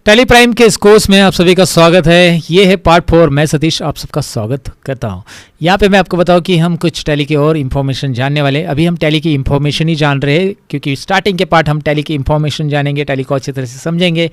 Tally Prime के इस course में आप सभी का स्वागत है। ये है पार्ट 4। मैं सतीश आप सबका स्वागत करता हूँ। यहाँ पे मैं आपको बताऊँ कि हम कुछ टैली की और इन्फॉर्मेशन जानने वाले। अभी हम टैली की इन्फॉर्मेशन ही जान रहे हैं, क्योंकि स्टार्टिंग के पार्ट हम टैली की इन्फॉर्मेशन जानेंगे, टैली को अच्छी तरह से समझेंगे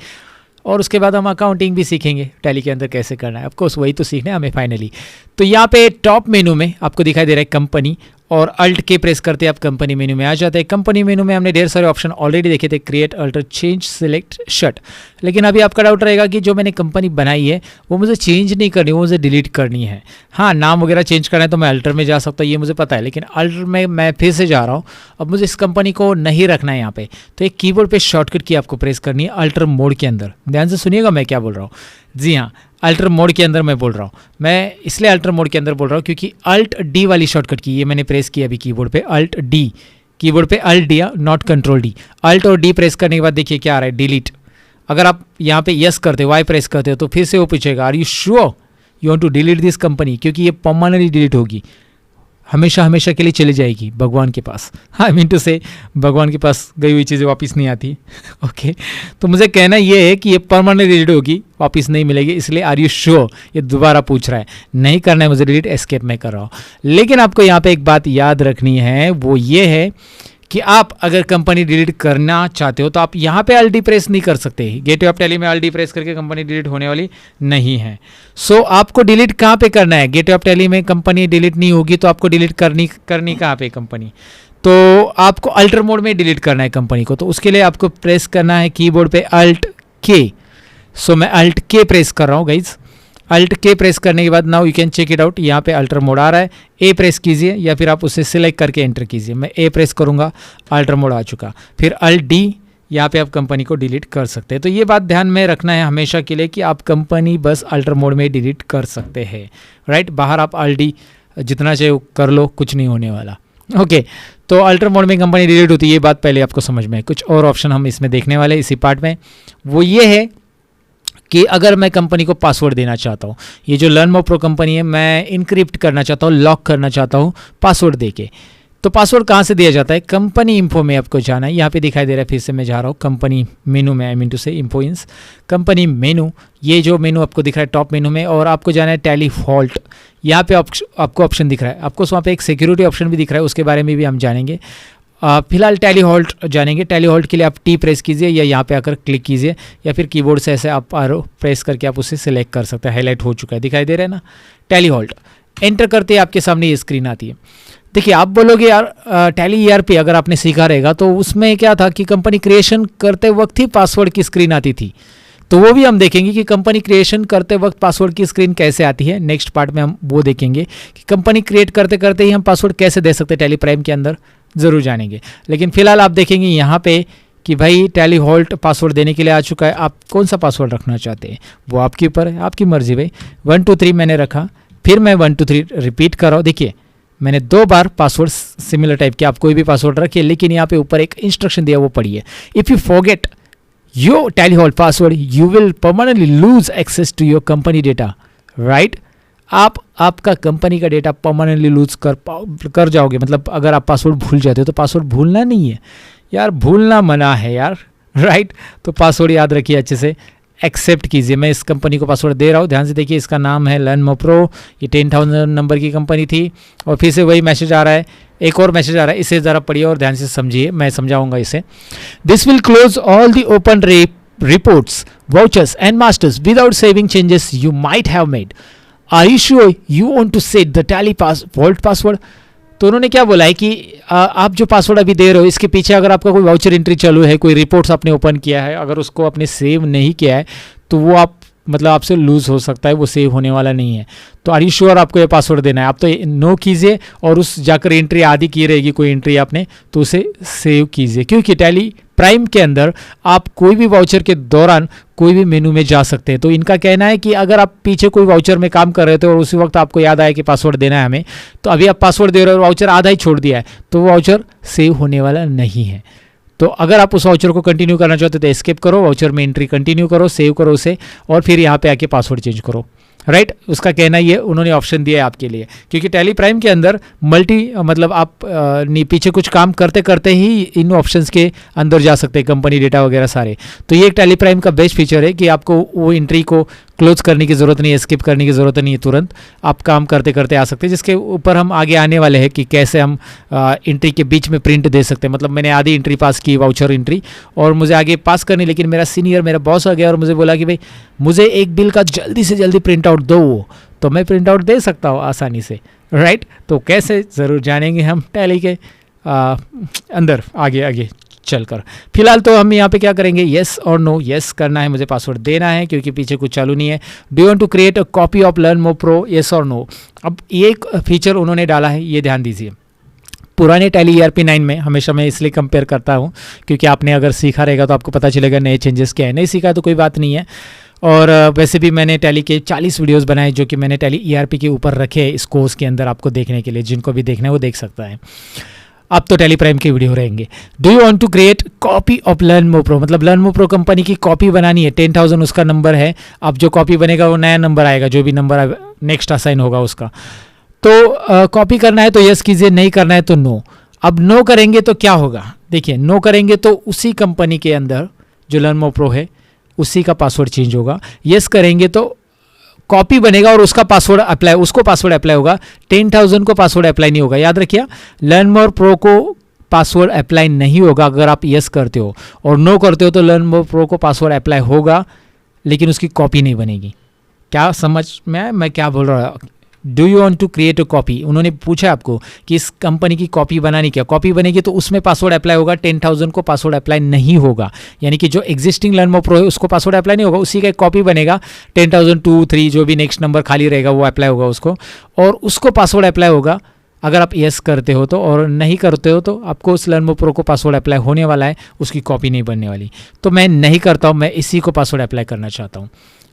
और उसके बाद हम अकाउंटिंग भी सीखेंगे, टैली के अंदर कैसे करना है। ऑफकोर्स वही तो सीखना है हमें फाइनली। तो यहाँ पे टॉप मेनू में आपको दिखाई दे रहा है कंपनी, और अल्ट के प्रेस करते आप कंपनी मेनू में आ जाते हैं। कंपनी मेनू में हमने ढेर सारे ऑप्शन ऑलरेडी देखे थे, create, alter, change, select, shut. लेकिन अभी आपका डाउट रहेगा कि जो मैंने कंपनी बनाई है वो मुझे चेंज नहीं करनी, वो मुझे डिलीट करनी है। हाँ, नाम वगैरह चेंज करना है तो मैं अल्टर में जा सकता हूँ, ये मुझे पता है। लेकिन अल्टर में मैं फिर से जा रहा हूँ, अब मुझे इस कंपनी को नहीं रखना है यहाँ पे। तो एक कीबोर्ड पे शॉर्टकट की आपको प्रेस करनी है अल्टर मोड के अंदर। ध्यान से सुनिएगा मैं क्या बोल रहा हूँ। जी हाँ, अल्टर मोड के अंदर मैं बोल रहा हूँ। मैं इसलिए अल्टर मोड के अंदर बोल रहा हूँ क्योंकि अल्ट डी वाली शॉर्टकट की ये मैंने प्रेस किया अभी कीबोर्ड पे, अल्ट डी। कीबोर्ड पे Alt D, not control D. Alt और डी प्रेस करने के बाद देखिए क्या आ रहा है, डिलीट। अगर आप यहाँ पे यस करते हो, वाई प्रेस करते हो, तो फिर से वो पूछेगा are you sure you want to delete this company, क्योंकि ये परमानेंटली डिलीट होगी, हमेशा हमेशा के लिए चली जाएगी भगवान के पास। आई मीन टू से भगवान के पास गई हुई चीज़ें वापस नहीं आती। ओके, तो मुझे कहना ये है कि ये परमानेंट डिलीट होगी, वापस नहीं मिलेगी। इसलिए आर यू श्योर, ये दोबारा पूछ रहा है, नहीं करना है मुझे डिलीट, एस्केप में कर रहा हूँ। लेकिन आपको यहाँ पे एक बात याद रखनी है, वो ये है कि आप अगर कंपनी डिलीट करना चाहते हो तो आप यहाँ पे अल्ट डी प्रेस नहीं कर सकते। गेटवे ऑफ टैली में अल्ट डी प्रेस करके कंपनी डिलीट होने वाली नहीं है। सो आपको डिलीट कहाँ पे करना है? गेटवे ऑफ टैली में कंपनी डिलीट नहीं होगी तो आपको डिलीट करनी कहाँ पे कंपनी? तो आपको अल्टर मोड में डिलीट करना है कंपनी को। तो उसके लिए आपको प्रेस करना है कीबोर्ड पे अल्ट के। सो मैं अल्ट के प्रेस कर रहा हूँ गाइज। अल्ट के प्रेस करने के बाद now you can check it out, यहाँ पे अल्टर मोड आ रहा है। ए प्रेस कीजिए या फिर आप उसे सिलेक्ट करके एंटर कीजिए। मैं ए प्रेस करूँगा, अल्टर मोड आ चुका। फिर अल्ट डी, यहाँ पे आप कंपनी को डिलीट कर सकते हैं। तो ये बात ध्यान में रखना है हमेशा के लिए कि आप कंपनी बस अल्टर मोड में डिलीट कर सकते हैं, राइट। बाहर आप अल्ट डी जितना चाहिए कर लो, कुछ नहीं होने वाला। ओके, तो अल्टर मोड में कंपनी डिलीट होती है, ये बात पहले आपको समझ में है। कुछ और ऑप्शन हम इसमें देखने वाले इसी पार्ट में, वो ये है कि अगर मैं कंपनी को पासवर्ड देना चाहता हूँ, ये जो लर्न मोर प्रो कंपनी है, मैं इनक्रिप्ट करना चाहता हूँ, लॉक करना चाहता हूँ पासवर्ड देके, तो पासवर्ड कहाँ से दिया जाता है? कंपनी इन्फो में आपको जाना है। यहाँ पे दिखाई दे रहा है, फिर से मैं जा रहा हूँ कंपनी मेनू में, आई मीन टू से इन्फो इंस कंपनी मेनू। ये जो मेनू आपको दिख रहा है टॉप मेनू में, और आपको जाना है टैली फॉल्ट। यहाँ पे आपको ऑप्शन दिख रहा है, आपको वहाँ पे एक सिक्योरिटी ऑप्शन भी दिख रहा है, उसके बारे में भी हम जानेंगे। फिलहाल टैली हॉल्ट जानेंगे। टैली हॉल्ट के लिए आप टी प्रेस कीजिए या यहाँ पे आकर क्लिक कीजिए, या फिर कीबोर्ड से ऐसे आप आरो प्रेस करके आप उसे सिलेक्ट कर सकते हैं। हाईलाइट हो चुका है, दिखाई दे रहा है ना टैली हॉल्ट। एंटर करते ही आपके सामने ये स्क्रीन आती है। देखिए, आप बोलोगे यार टैली ईआरपी अगर आपने सीखा रहेगा तो उसमें क्या था कि कंपनी क्रिएशन करते वक्त ही पासवर्ड की स्क्रीन आती थी। तो वो भी हम देखेंगे कि कंपनी क्रिएशन करते वक्त पासवर्ड की स्क्रीन कैसे आती है। नेक्स्ट पार्ट में हम वो देखेंगे कि कंपनी क्रिएट करते करते ही हम पासवर्ड कैसे दे सकते हैं टैली प्राइम के अंदर, ज़रूर जानेंगे। लेकिन फिलहाल आप देखेंगे यहाँ पे कि भाई टैली हॉल्ट पासवर्ड देने के लिए आ चुका है। आप कौन सा पासवर्ड रखना चाहते हैं वो आपके ऊपर है, आपकी मर्जी भाई। 1 2 3 मैंने रखा, फिर मैं 1 2 3 रिपीट कर रहा हूँ। देखिए, मैंने 2 बार पासवर्ड सिमिलर टाइप के, आप कोई भी पासवर्ड रखिए, लेकिन यहाँ पे ऊपर एक इंस्ट्रक्शन दिया, वो पढ़िए। If you forget your Tally vault password you will permanently lose access to your company data, right. आपका कंपनी का डेटा परमानेंटली लूज कर जाओगे। मतलब अगर आप पासवर्ड भूल जाते हो तो पासवर्ड भूलना नहीं है यार, भूलना मना है यार, राइट। तो पासवर्ड याद रखिए अच्छे से, एक्सेप्ट कीजिए। मैं इस कंपनी को पासवर्ड दे रहा हूँ, ध्यान से देखिए। इसका नाम है लर्न मोर प्रो, ये 10,000 नंबर की कंपनी थी। और फिर से वही मैसेज आ रहा है, एक और मैसेज आ रहा है, इसे ज़रा पढ़िए और ध्यान से समझिए, मैं समझाऊंगा इसे। This will close all the open reports, vouchers and masters without saving changes you might have made. Are you sure you want to set the Tally vault password? तो उन्होंने क्या बोला है कि आप जो पासवर्ड अभी दे रहे हो, इसके पीछे अगर आपका कोई वाउचर एंट्री चालू है, कोई रिपोर्ट्स आपने ओपन किया है, अगर उसको आपने सेव नहीं किया है तो वो मतलब आपसे लूज़ हो सकता है, वो सेव होने वाला नहीं है। तो आर यू श्योर आपको ये पासवर्ड देना है? आप तो नो कीजिए और उस जाकर एंट्री आदि की रहेगी कोई एंट्री आपने, तो उसे सेव कीजिए। क्योंकि टैली प्राइम के अंदर आप कोई भी वाउचर के दौरान कोई भी मेनू में जा सकते हैं। तो इनका कहना है कि अगर आप पीछे कोई वाउचर में काम कर रहे थे और उसी वक्त आपको याद आया कि पासवर्ड देना है हमें, तो अभी आप पासवर्ड दे रहे हो और वाउचर आधा ही छोड़ दिया है, तो वो वाउचर सेव होने वाला नहीं है। तो अगर आप उस वाउचर को कंटिन्यू करना चाहते हो तो एस्केप करो, वाउचर में एंट्री कंटिन्यू करो, सेव करो उसे, और फिर यहाँ पे आके पासवर्ड चेंज करो। राइट उसका कहना ये उन्होंने ऑप्शन दिया है आपके लिए, क्योंकि टैली प्राइम के अंदर मतलब आप पीछे कुछ काम करते करते ही इन ऑप्शंस के अंदर जा सकते हैं, कंपनी डेटा वगैरह सारे। तो ये एक टैली प्राइम का बेस्ट फीचर है कि आपको वो एंट्री को क्लोज करने की ज़रूरत नहीं है, स्किप करने की ज़रूरत नहीं है, तुरंत आप काम करते करते आ सकते हैं, जिसके ऊपर हम आगे आने वाले हैं कि कैसे हम एंट्री के बीच में प्रिंट दे सकते हैं। मतलब मैंने आधी एंट्री पास की, वाउचर एंट्री, और मुझे आगे पास करनी, लेकिन मेरा सीनियर मेरा बॉस आ गया और मुझे बोला कि भाई मुझे एक बिल का जल्दी से जल्दी प्रिंट आउट दो, तो मैं प्रिंट आउट दे सकता हूँ आसानी से, राइट। तो कैसे ज़रूर जानेंगे हम टैली के अंदर आगे चलकर। फिलहाल तो हम यहाँ पे क्या करेंगे, येस और नो। येस करना है, मुझे पासवर्ड देना है क्योंकि पीछे कुछ चालू नहीं है। Do you want to create a copy of Learnmo Pro, yes और नो। अब ये एक फीचर उन्होंने डाला है, ये ध्यान दीजिए। पुराने टैली ERP9 में हमेशा मैं इसलिए कंपेयर करता हूँ क्योंकि आपने अगर सीखा रहेगा तो आपको पता चलेगा नए चेंजेस क्या है। नहीं सीखा तो कोई बात नहीं है। और वैसे भी मैंने टैली के 40 वीडियोस बनाए जो कि मैंने टैली ERP के ऊपर रखे हैं इस कोर्स के अंदर आपको देखने के लिए। जिनको भी देखना है वो देख सकता है। अब तो टैली प्राइम के वीडियो रहेंगे। Do you want to create copy of Learnmo Pro, मतलब लर्नमो प्रो कंपनी की कॉपी बनानी है। 10,000 उसका नंबर है। अब जो कॉपी बनेगा वो नया नंबर आएगा, जो भी नंबर नेक्स्ट असाइन होगा उसका। तो कॉपी करना है तो यस कीजिए, नहीं करना है तो नो। अब नो करेंगे तो क्या होगा, देखिए नो करेंगे तो उसी कंपनी के अंदर जो लर्नमो प्रो है उसी का पासवर्ड चेंज होगा। यस करेंगे तो कॉपी बनेगा और उसका पासवर्ड अप्लाई, उसको पासवर्ड अप्लाई होगा। 10,000 को पासवर्ड अप्लाई नहीं होगा। याद रखिए, लर्नमो प्रो को पासवर्ड अप्लाई नहीं होगा अगर आप यस करते हो, और नो करते हो तो लर्नमो प्रो को पासवर्ड अप्लाई होगा लेकिन उसकी कॉपी नहीं बनेगी। क्या समझ में मैं क्या बोल रहा हूँ। Do you want to create a copy, उन्होंने पूछा आपको कि इस कंपनी की कॉपी बनानी, क्या कॉपी बनेगी तो उसमें पासवर्ड अप्लाई होगा। 10,000 को पासवर्ड अप्लाई नहीं होगा, यानी कि जो एग्जिस्टिंग लर्नमो प्रो है उसको पासवर्ड अप्लाई नहीं होगा, उसी का एक कॉपी बनेगा। 10,000 2 3 जो भी नेक्स्ट नंबर खाली रहेगा वो अप्लाई होगा उसको, और उसको पासवर्ड अप्लाई होगा अगर आप यस करते हो तो, और नहीं करते हो तो आपको उस लर्नमो प्रो को पासवर्ड अप्लाई होने वाला है, उसकी कॉपी नहीं बनने वाली। तो मैं नहीं करता हूँ, मैं इसी को पासवर्ड अप्लाई करना चाहता हूँ।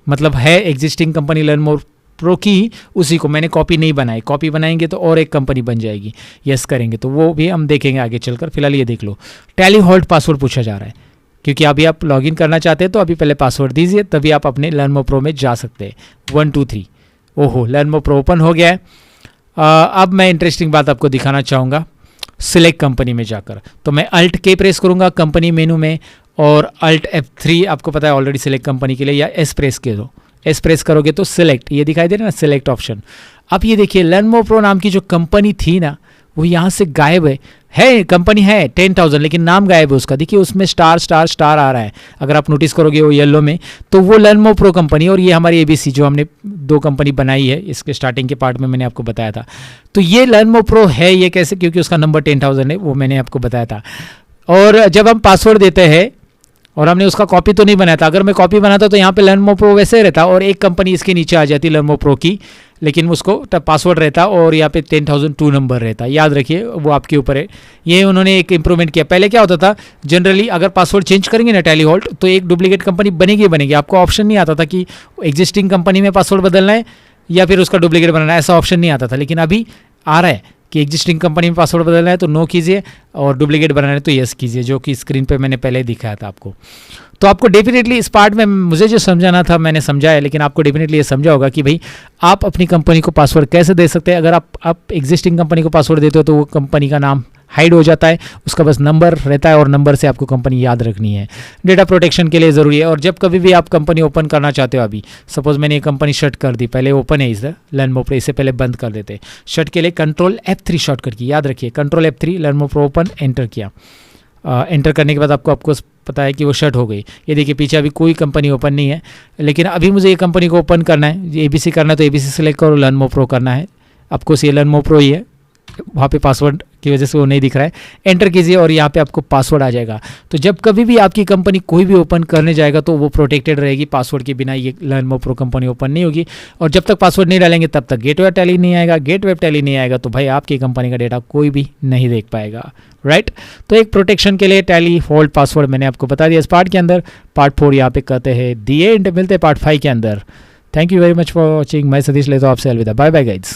मतलब है एग्जिस्टिंग कंपनी लर्नमो प्रो की, उसी को मैंने कॉपी नहीं बनाई। कॉपी बनाएंगे तो और एक कंपनी बन जाएगी। यस करेंगे तो वो भी हम देखेंगे आगे चलकर। फिलहाल ये देख लो, टैली होल्ड पासवर्ड पूछा जा रहा है क्योंकि अभी आप लॉगिन करना चाहते हैं तो अभी पहले पासवर्ड दीजिए, तभी आप अपने लर्नमो प्रो में जा सकते हैं। 1 2 3 ओहो, लर्नमो प्रो ओपन हो गया है। अब मैं इंटरेस्टिंग बात आपको दिखाना चाहूँगा। सिलेक्ट कंपनी में जाकर तो मैं अल्ट के प्रेस करूँगा कंपनी मेनू में, और अल्ट F3 आपको पता है ऑलरेडी सिलेक्ट कंपनी के लिए, या एस प्रेस के दो। एस प्रेस करोगे तो सिलेक्ट, ये दिखाई दे रहा है ना सिलेक्ट ऑप्शन। अब ये देखिए लर्नमो प्रो नाम की जो कंपनी थी ना वो यहाँ से गायब है कंपनी है 10,000, लेकिन नाम गायब है उसका। देखिए उसमें स्टार स्टार स्टार आ रहा है, अगर आप नोटिस करोगे वो येलो में, तो वो लर्नमो प्रो कंपनी, और ये हमारी ABC जो हमने 2 कंपनी बनाई है, इसके स्टार्टिंग के पार्ट में मैंने आपको बताया था। तो ये लर्नमो प्रो है, ये कैसे, क्योंकि उसका नंबर 10,000 है, वो मैंने आपको बताया था। और जब हम पासवर्ड देते हैं, और हमने उसका कॉपी तो नहीं बनाया था, अगर मैं कॉपी बनाता तो यहाँ पे लर्नमो प्रो वैसे रहता और एक कंपनी इसके नीचे आ जाती लर्नमो प्रो की, लेकिन उसको पासवर्ड रहता और यहाँ पे 10,002 नंबर रहता। याद रखिए वो आपके ऊपर है। ये उन्होंने एक इंप्रूवमेंट किया। पहले क्या होता था, जनरली अगर पासवर्ड चेंज करेंगे ना टैली होल्ड तो एक डुप्लीकेट कंपनी बनेगी। आपको ऑप्शन नहीं आता था कि एग्जिस्टिंग कंपनी में पासवर्ड बदलना है या फिर उसका डुप्लीकेट बनाना है, ऐसा ऑप्शन नहीं आता था। लेकिन अभी आ रहा है कि एग्जिस्टिंग कंपनी में पासवर्ड बदलना है तो नो कीजिए, और डुप्लीकेट बनाना है तो यस कीजिए, जो कि स्क्रीन पे मैंने पहले दिखाया था आपको। तो आपको डेफिनेटली इस पार्ट में मुझे जो समझाना था मैंने समझाया, लेकिन आपको डेफिनेटली ये समझा होगा कि भाई आप अपनी कंपनी को पासवर्ड कैसे दे सकते हैं। अगर आप एग्जिस्टिंग कंपनी को पासवर्ड देते हो तो वो कंपनी का नाम हाइड हो जाता है, उसका बस नंबर रहता है और नंबर से आपको कंपनी याद रखनी है। डेटा प्रोटेक्शन के लिए ज़रूरी है। और जब कभी भी आप कंपनी ओपन करना चाहते हो, अभी सपोज मैंने ये कंपनी शट कर दी, पहले ओपन है इधर लर्नमो प्रो, इससे पहले बंद कर देते। शट के लिए कंट्रोल F3 शॉर्टकट की, याद रखिए control F3, Learnmo Pro open, enter किया। एंटर करने के बाद आपको पता है कि वो शट हो गई। ये देखिए पीछे अभी कोई कंपनी ओपन नहीं है, लेकिन अभी मुझे ये कंपनी को ओपन करना है, ABC करना है तो ABC सेलेक्ट करो, लर्नमो प्रो करना है। आपको ये लर्नमो प्रो ही है, वहाँ पे पासवर्ड की वजह से वो नहीं दिख रहा है। एंटर कीजिए और यहाँ पे आपको पासवर्ड आ जाएगा। तो जब कभी भी आपकी कंपनी कोई भी ओपन करने जाएगा तो वो प्रोटेक्टेड रहेगी, पासवर्ड के बिना ये लर्नमो प्रो कंपनी ओपन नहीं होगी। और जब तक पासवर्ड नहीं डालेंगे तब तक गेटवे टैली नहीं आएगा। गेटवे टैली नहीं आएगा तो भाई आपकी कंपनी का डेटा कोई भी नहीं देख पाएगा, राइट। तो एक प्रोटेक्शन के लिए टैली होल्ड पासवर्ड मैंने आपको बता दिया इस पार्ट के अंदर। पार्ट 4 यहाँ पे कहते हैं दिए, मिलते हैं पार्ट 5 के अंदर। Thank you very much for watching. मैं सतीश लेता हूं आपसे अलविदा, बाय बाय गाइड्स।